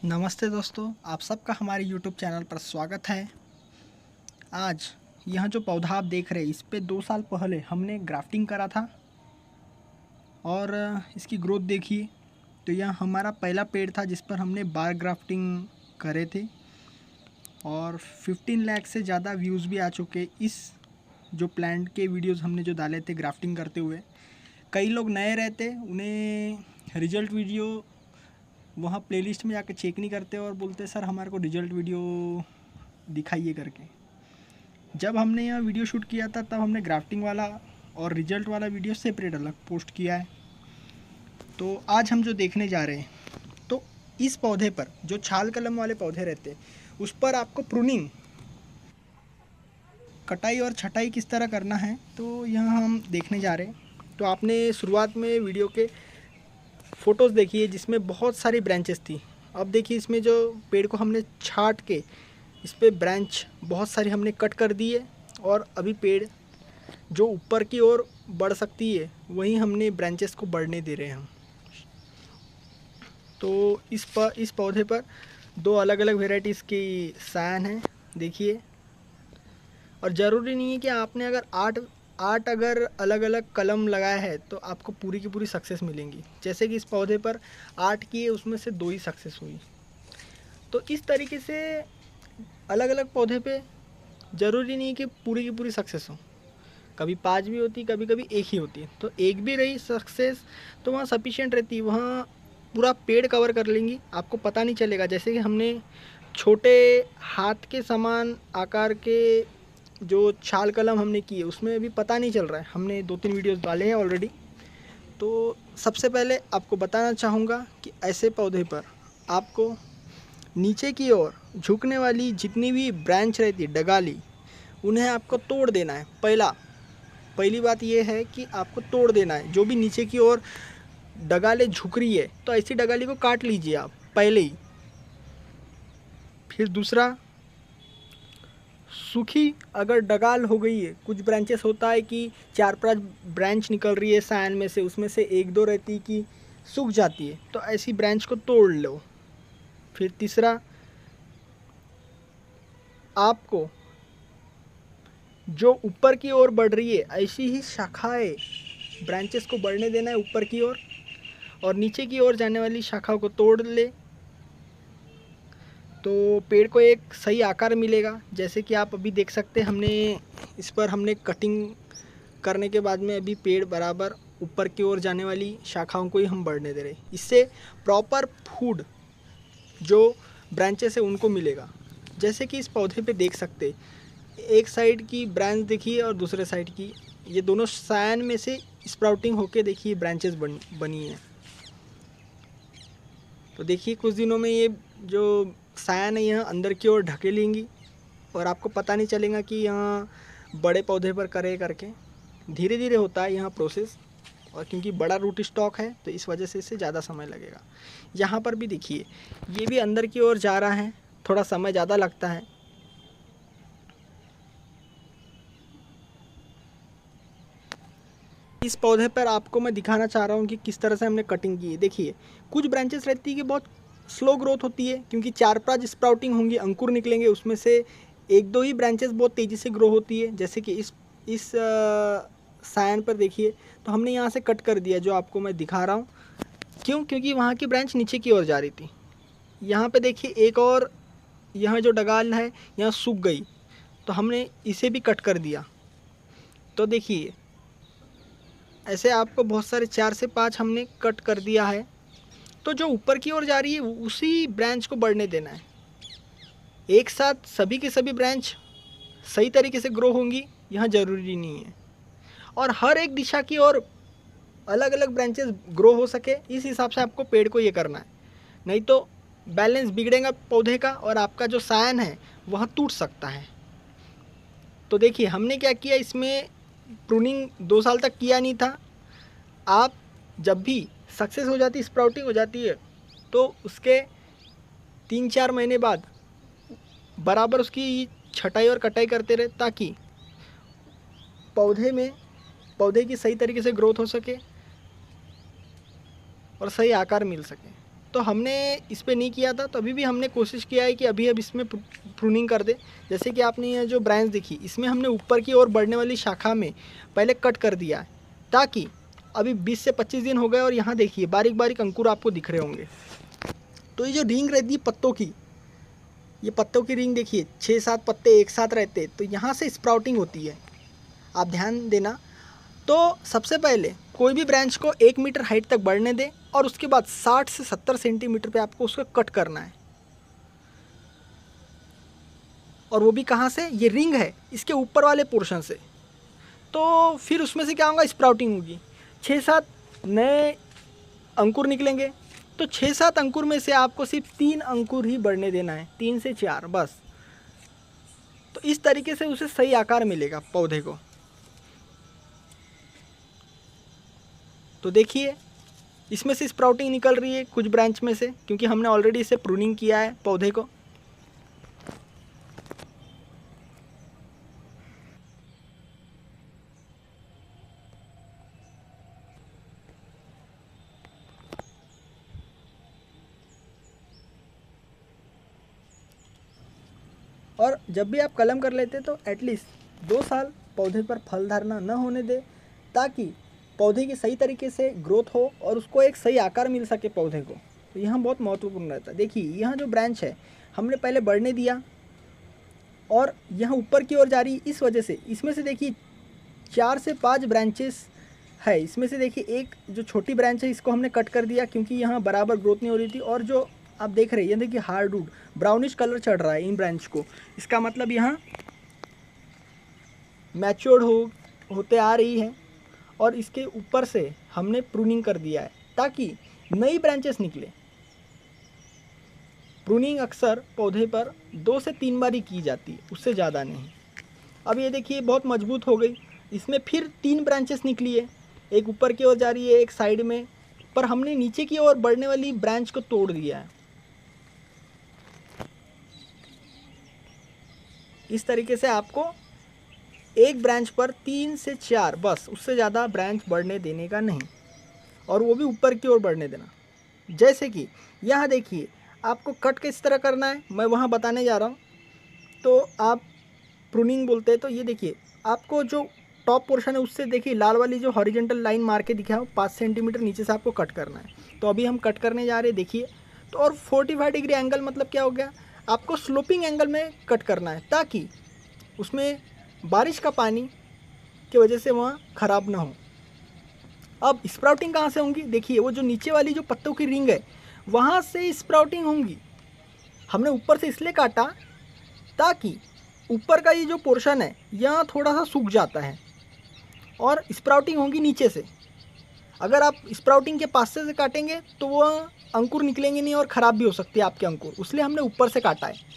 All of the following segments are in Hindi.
नमस्ते दोस्तों, आप सबका हमारे YouTube चैनल पर स्वागत है। आज यह जो पौधा आप देख रहे हैं, इस पे 2 साल पहले हमने ग्राफ्टिंग करा था और इसकी ग्रोथ देखिए। तो यह हमारा पहला पेड़ था जिस पर हमने बार ग्राफ्टिंग करे थे और 15 लाख से ज़्यादा व्यूज़ भी आ चुके इस जो प्लांट के वीडियोज़ हमने जो डाले थे ग्राफ्टिंग करते हुए। कई लोग नए रहते, उन्हें रिजल्ट वीडियो वहाँ प्लेलिस्ट में जाकर चेक नहीं करते और बोलते सर हमारे को रिजल्ट वीडियो दिखाइए करके। जब हमने यह वीडियो शूट किया था तब हमने ग्राफ्टिंग वाला और रिजल्ट वाला वीडियो सेपरेट अलग पोस्ट किया है। तो आज हम जो देखने जा रहे हैं, तो इस पौधे पर जो छाल कलम वाले पौधे रहते उस पर आपको प्रूनिंग, कटाई और छटाई किस तरह करना है, तो यह हम देखने जा रहे हैं। तो आपने शुरुआत में वीडियो के फ़ोटोज़ देखिए जिसमें बहुत सारी ब्रांचेस थी। अब देखिए इसमें जो पेड़ को हमने छाट के इस पे ब्रांच बहुत सारी हमने कट कर दी है और अभी पेड़ जो ऊपर की ओर बढ़ सकती है वहीं हमने ब्रांचेस को बढ़ने दे रहे हैं हम। तो इस पौधे पर 2 अलग अलग वेराइटीज़ की सायन है देखिए। और ज़रूरी नहीं है कि आपने अगर आठ अगर अलग अलग कलम लगाया है तो आपको पूरी की पूरी सक्सेस मिलेंगी। जैसे कि इस पौधे पर 8 किए, उसमें से 2 ही सक्सेस हुई। तो इस तरीके से अलग अलग पौधे पे ज़रूरी नहीं कि पूरी की पूरी सक्सेस हो, कभी 5 भी होती, कभी कभी 1 ही होती है। तो 1 भी रही सक्सेस तो वहाँ सफिशिएंट रहती है, वहाँ पूरा पेड़ कवर कर लेंगी, आपको पता नहीं चलेगा। जैसे कि हमने छोटे हाथ के समान आकार के जो छाल कलम हमने किए उसमें अभी पता नहीं चल रहा है, हमने 2-3 वीडियोस डाले हैं ऑलरेडी। तो सबसे पहले आपको बताना चाहूँगा कि ऐसे पौधे पर आपको नीचे की ओर झुकने वाली जितनी भी ब्रांच रहती है, डगाली, उन्हें आपको तोड़ देना है। पहली बात यह है कि आपको तोड़ देना है। जो भी नीचे की ओर डगाले झुक रही है तो ऐसी डगाली को काट लीजिए आप पहले ही। फिर दूसरा, सूखी अगर डगाल हो गई है, कुछ ब्रांचेस होता है कि 4-5 ब्रांच निकल रही है सायन में से, उसमें से 1-2 रहती है कि सूख जाती है, तो ऐसी ब्रांच को तोड़ लो। फिर तीसरा, आपको जो ऊपर की ओर बढ़ रही है ऐसी ही शाखाएं, ब्रांचेस को बढ़ने देना है ऊपर की ओर, और नीचे की ओर जाने वाली शाखाओं को तोड़ ले तो पेड़ को एक सही आकार मिलेगा। जैसे कि आप अभी देख सकते हैं, हमने कटिंग करने के बाद में अभी पेड़ बराबर ऊपर की ओर जाने वाली शाखाओं को ही हम बढ़ने दे रहे हैं। इससे प्रॉपर फूड जो ब्रांचेस है उनको मिलेगा। जैसे कि इस पौधे पे देख सकते, एक साइड की ब्रांच देखिए और दूसरे साइड की, ये दोनों सायन में से स्प्राउटिंग होके देखिए ब्रांचेस बनी है। तो देखिए कुछ दिनों में ये जो सायन है यह अंदर की ओर ढकेलेंगी और आपको पता नहीं चलेगा कि यहाँ बड़े पौधे पर करे करके। धीरे धीरे होता है यहाँ प्रोसेस, और क्योंकि बड़ा रूट स्टॉक है तो इस वजह से इससे ज़्यादा समय लगेगा। यहाँ पर भी देखिए ये भी अंदर की ओर जा रहा है, थोड़ा समय ज़्यादा लगता है। इस पौधे पर आपको मैं दिखाना चाह रहा हूँ कि किस तरह से हमने कटिंग की है। देखिए कुछ ब्रांचेस रहती है कि बहुत स्लो ग्रोथ होती है, क्योंकि 4-5 स्प्राउटिंग होंगी, अंकुर निकलेंगे, उसमें से 1-2 ही ब्रांचेस बहुत तेज़ी से ग्रो होती है। जैसे कि इस सायन पर देखिए, तो हमने यहाँ से कट कर दिया जो आपको मैं दिखा रहा हूँ। क्यों? क्योंकि वहाँ की ब्रांच नीचे की ओर जा रही थी। यहाँ पे देखिए एक और, यहाँ जो डगाल है यहाँ सूख गई तो हमने इसे भी कट कर दिया। तो देखिए ऐसे आपको बहुत सारे 4 से 5 हमने कट कर दिया है। तो जो ऊपर की ओर जा रही है उसी ब्रांच को बढ़ने देना है। एक साथ सभी के सभी ब्रांच सही तरीके से ग्रो होंगी यहाँ ज़रूरी नहीं है, और हर एक दिशा की ओर अलग अलग ब्रांचेस ग्रो हो सके इस हिसाब से आपको पेड़ को ये करना है। नहीं तो बैलेंस बिगड़ेगा पौधे का और आपका जो सायन है वह टूट सकता है। तो देखिए हमने क्या किया, इसमें प्रूनिंग 2 साल तक किया नहीं था। आप जब भी सक्सेस हो जाती, स्प्राउटिंग हो जाती है, तो उसके 3-4 महीने बाद बराबर उसकी छटाई और कटाई करते रहे, ताकि पौधे की सही तरीके से ग्रोथ हो सके और सही आकार मिल सके। तो हमने इस पे नहीं किया था, तो अभी भी हमने कोशिश किया है कि अभी अब इसमें प्रूनिंग कर दे। जैसे कि आपने ये जो ब्रांच देखी, इसमें हमने ऊपर की ओर बढ़ने वाली शाखा में पहले कट कर दिया है, ताकि अभी 20 से 25 दिन हो गए और यहाँ देखिए बारीक बारीक अंकुर आपको दिख रहे होंगे। तो ये जो रिंग रहती है पत्तों की, ये पत्तों की रिंग देखिए 6-7 पत्ते एक साथ रहते, तो यहाँ से स्प्राउटिंग होती है, आप ध्यान देना। तो सबसे पहले कोई भी ब्रांच को 1 मीटर हाइट तक बढ़ने दें और उसके बाद 60 से 70 सेंटीमीटर पे आपको उसको कट करना है। और वो भी कहाँ से, ये रिंग है इसके ऊपर वाले पोर्शन से। तो फिर उसमें से क्या होगा, स्प्राउटिंग होगी, 6-7 नए अंकुर निकलेंगे। तो 6-7 अंकुर में से आपको सिर्फ 3 अंकुर ही बढ़ने देना है, 3 से 4 बस। तो इस तरीके से उसे सही आकार मिलेगा पौधे को। तो देखिए इसमें से स्प्राउटिंग निकल रही है कुछ ब्रांच में से, क्योंकि हमने ऑलरेडी इसे प्रूनिंग किया है पौधे को। और जब भी आप कलम कर लेते तो एटलीस्ट 2 साल पौधे पर फल धारणा न होने दे, ताकि पौधे की सही तरीके से ग्रोथ हो और उसको एक सही आकार मिल सके पौधे को। तो यहाँ बहुत महत्वपूर्ण रहता है। देखिए यहाँ जो ब्रांच है हमने पहले बढ़ने दिया और यहाँ ऊपर की ओर जा रही, इस वजह से इसमें से देखिए 4 से 5 ब्रांचेस है। इसमें से देखिए एक जो छोटी ब्रांच है इसको हमने कट कर दिया, क्योंकि यहाँ बराबर ग्रोथ नहीं हो रही थी। और जो आप देख रहे हैं, ये देखिए हार्डवुड ब्राउनिश कलर चढ़ रहा है इन ब्रांच को, इसका मतलब यहाँ मैच्योर्ड होते आ रही है। और इसके ऊपर से हमने प्रूनिंग कर दिया है ताकि नई ब्रांचेस निकले। प्रूनिंग अक्सर पौधे पर 2 से 3 बार ही की जाती है, उससे ज़्यादा नहीं। अब ये देखिए बहुत मजबूत हो गई, इसमें फिर 3 ब्रांचेस निकली है, एक ऊपर की ओर जा रही है, एक साइड में, पर हमने नीचे की ओर बढ़ने वाली ब्रांच को तोड़ दिया है। इस तरीके से आपको एक ब्रांच पर 3 से 4 बस, उससे ज़्यादा ब्रांच बढ़ने देने का नहीं, और वो भी ऊपर की ओर बढ़ने देना। जैसे कि यहाँ देखिए आपको कट किस तरह करना है मैं वहाँ बताने जा रहा हूँ। तो आप प्रूनिंग बोलते हैं। तो ये देखिए आपको जो टॉप पोर्शन है उससे देखिए लाल वाली जो हॉरिजेंटल लाइन मार के दिखा है 5 सेंटीमीटर नीचे से आपको कट करना है। तो अभी हम कट करने जा रहे हैं, देखिए। तो और 45 डिग्री एंगल मतलब क्या हो गया, आपको स्लोपिंग एंगल में कट करना है, ताकि उसमें बारिश का पानी की वजह से वहाँ ख़राब ना हो। अब स्प्राउटिंग कहाँ से होंगी, देखिए वो जो नीचे वाली जो पत्तों की रिंग है वहाँ से स्प्राउटिंग होंगी। हमने ऊपर से इसलिए काटा ताकि ऊपर का ये जो पोर्शन है यहाँ थोड़ा सा सूख जाता है, और स्प्राउटिंग होगी नीचे से। अगर आप स्प्राउटिंग के पास से काटेंगे तो वह अंकुर निकलेंगे नहीं और ख़राब भी हो सकती है आपके अंकुर, इसलिए हमने ऊपर से काटा है।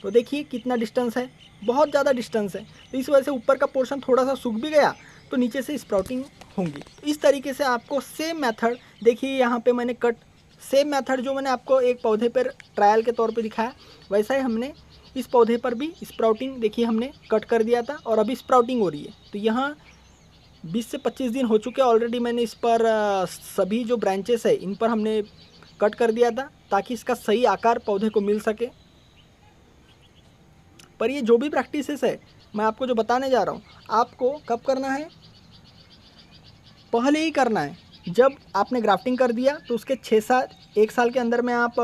तो देखिए कितना डिस्टेंस है, बहुत ज़्यादा डिस्टेंस है। तो इस वजह से ऊपर का पोर्शन थोड़ा सा सूख भी गया तो नीचे से स्प्राउटिंग होंगी। इस तरीके से आपको सेम मेथड, देखिए यहाँ पे मैंने कट, सेम मेथड जो मैंने आपको एक पौधे पर ट्रायल के तौर पे दिखाया, वैसा ही हमने इस पौधे पर भी स्प्राउटिंग, देखिए हमने कट कर दिया था और अभी स्प्राउटिंग हो रही है। तो यहाँ 20 से 25 दिन हो चुके हैं ऑलरेडी। मैंने इस पर सभी जो ब्रांचेस है इन पर हमने कट कर दिया था, ताकि इसका सही आकार पौधे को मिल सके। पर ये जो भी प्रैक्टिसेस है मैं आपको जो बताने जा रहा हूँ, आपको कब करना है, पहले ही करना है। जब आपने ग्राफ्टिंग कर दिया तो उसके 1 साल के अंदर में आप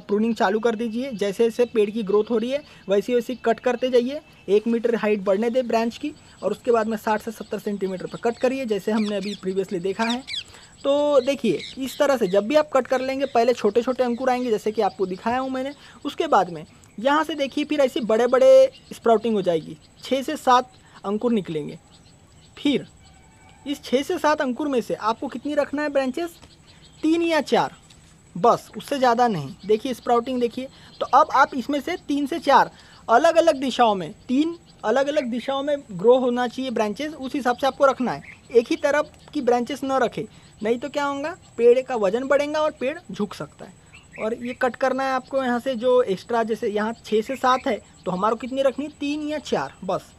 प्रूनिंग चालू कर दीजिए। जैसे जैसे पेड़ की ग्रोथ हो रही है वैसे वैसे कट करते जाइए, 1 मीटर हाइट बढ़ने दें ब्रांच की, और उसके बाद में 60 से 70 सेंटीमीटर पर कट करिए, जैसे हमने अभी प्रीवियसली देखा है। तो देखिए इस तरह से जब भी आप कट कर लेंगे, पहले छोटे छोटे अंकुर आएंगे जैसे कि आपको दिखाया हूँ मैंने, उसके बाद में यहाँ से देखिए फिर ऐसी बड़े बड़े स्प्राउटिंग हो जाएगी, 6 से 7 अंकुर निकलेंगे। फिर इस 6 से 7 अंकुर में से आपको कितनी रखना है ब्रांचेस, 3 या 4 बस, उससे ज़्यादा नहीं। देखिए स्प्राउटिंग देखिए। तो अब आप इसमें से 3 से 4 अलग अलग दिशाओं में, 3 अलग अलग दिशाओं में ग्रो होना चाहिए ब्रांचेस, उस हिसाब से आपको रखना है। एक ही तरफ की ब्रांचेस न रखें, नहीं तो क्या होगा, पेड़ का वजन बढ़ेगा और पेड़ झुक सकता है। और ये कट करना है आपको यहाँ से जो एक्स्ट्रा, जैसे यहाँ 6 से 7 है तो हमारे को कितनी रखनी है, 3 या 4 बस,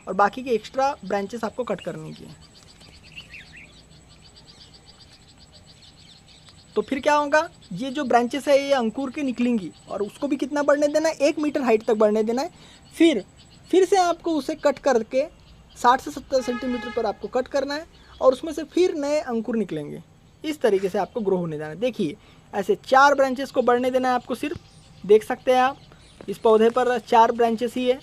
और बाकी के एक्स्ट्रा ब्रांचेस आपको कट करने की है। तो फिर क्या होगा, ये जो ब्रांचेस है ये अंकुर के निकलेंगी और उसको भी कितना बढ़ने देना है, 1 मीटर हाइट तक बढ़ने देना है। फिर से आपको उसे कट करके 60 से 70 सेंटीमीटर पर आपको कट करना है और उसमें से फिर नए अंकुर निकलेंगे। इस तरीके से आपको ग्रो होने देना है। देखिए ऐसे 4 ब्रांचेस को बढ़ने देना है आपको, सिर्फ देख सकते हैं आप इस पौधे पर 4 ब्रांचेस ही है,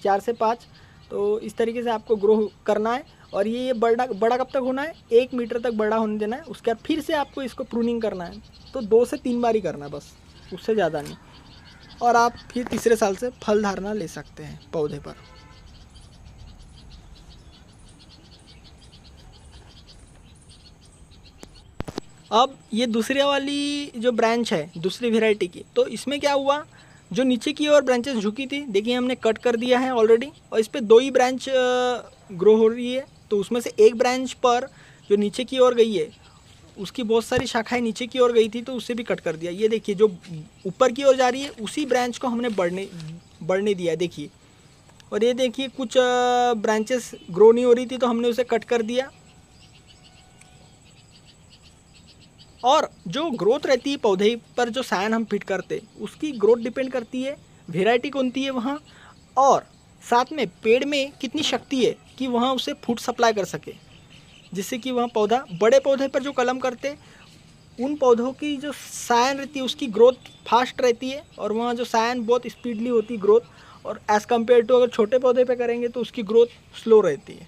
4 से 5। तो इस तरीके से आपको ग्रो करना है और ये बड़ा कब तक होना है, 1 मीटर तक बड़ा होने देना है। उसके बाद फिर से आपको इसको प्रूनिंग करना है, तो 2 से 3 बार ही करना है बस, उससे ज़्यादा नहीं। और आप फिर तीसरे साल से फल धारणा ले सकते हैं पौधे पर। अब ये दूसरे वाली जो ब्रांच है दूसरी वेराइटी की, तो इसमें क्या हुआ, जो नीचे की ओर ब्रांचेस झुकी थी, देखिए हमने कट कर दिया है ऑलरेडी और इस पर 2 ही ब्रांच ग्रो हो रही है। तो उसमें से एक ब्रांच पर जो नीचे की ओर गई है उसकी बहुत सारी शाखाएं नीचे की ओर गई थी, तो उससे भी कट कर दिया। ये देखिए जो ऊपर की ओर जा रही है उसी ब्रांच को हमने बढ़ने दिया है, देखिए। और ये देखिए कुछ ब्रांचेस ग्रो नहीं हो रही थी तो हमने उसे कट कर दिया। और जो ग्रोथ रहती है पौधे पर, जो सायन हम फिट करते, उसकी ग्रोथ डिपेंड करती है वेराइटी कौन सी है वहाँ, और साथ में पेड़ में कितनी शक्ति है कि वहाँ उसे फूड सप्लाई कर सके, जिससे कि वहाँ पौधा, बड़े पौधे पर जो कलम करते उन पौधों की जो सायन रहती है उसकी ग्रोथ फास्ट रहती है और वहाँ जो सायन बहुत स्पीडली होती है ग्रोथ, और एज़ कम्पेयर टू अगर छोटे पौधे पे करेंगे तो उसकी ग्रोथ स्लो रहती है।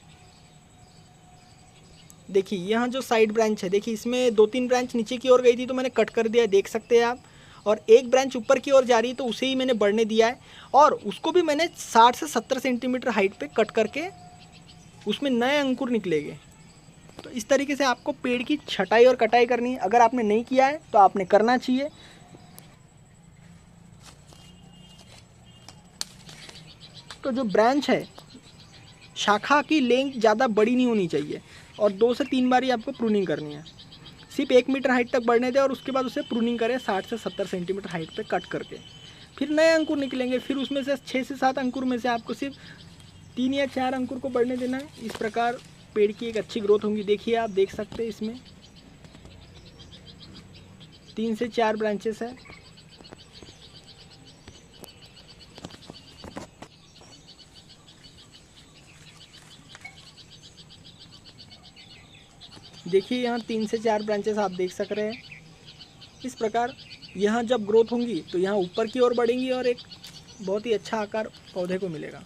देखिए यहाँ जो साइड ब्रांच है, देखिए इसमें 2-3 ब्रांच नीचे की ओर गई थी तो मैंने कट कर दिया, देख सकते हैं आप। और एक ब्रांच ऊपर की ओर जा रही है तो उसे ही मैंने बढ़ने दिया है और उसको भी मैंने 60 से 70 सेंटीमीटर हाइट पे कट करके उसमें नए अंकुर निकलेंगे। तो इस तरीके से आपको पेड़ की छटाई और कटाई करनी है। अगर आपने नहीं किया है तो आपने करना चाहिए। तो जो ब्रांच है, शाखा की लेंथ ज़्यादा बड़ी नहीं होनी चाहिए और 2 से 3 बार ही आपको प्रूनिंग करनी है। सिर्फ 1 मीटर हाइट तक बढ़ने दें और उसके बाद उसे प्रूनिंग करें 60 से 70 सेंटीमीटर हाइट पे कट करके। फिर नए अंकुर निकलेंगे, फिर उसमें से 6 से 7 अंकुर में से आपको सिर्फ 3 या 4 अंकुर को बढ़ने देना है। इस प्रकार पेड़ की एक अच्छी ग्रोथ होगी। देखिए आप देख सकते हैं इसमें 3 से 4 ब्रांचेस है। देखिए यहाँ 3 से 4 ब्रांचेस आप देख सक रहे हैं। इस प्रकार यहाँ जब ग्रोथ होंगी तो यहाँ ऊपर की ओर बढ़ेंगी और एक बहुत ही अच्छा आकार पौधे को मिलेगा।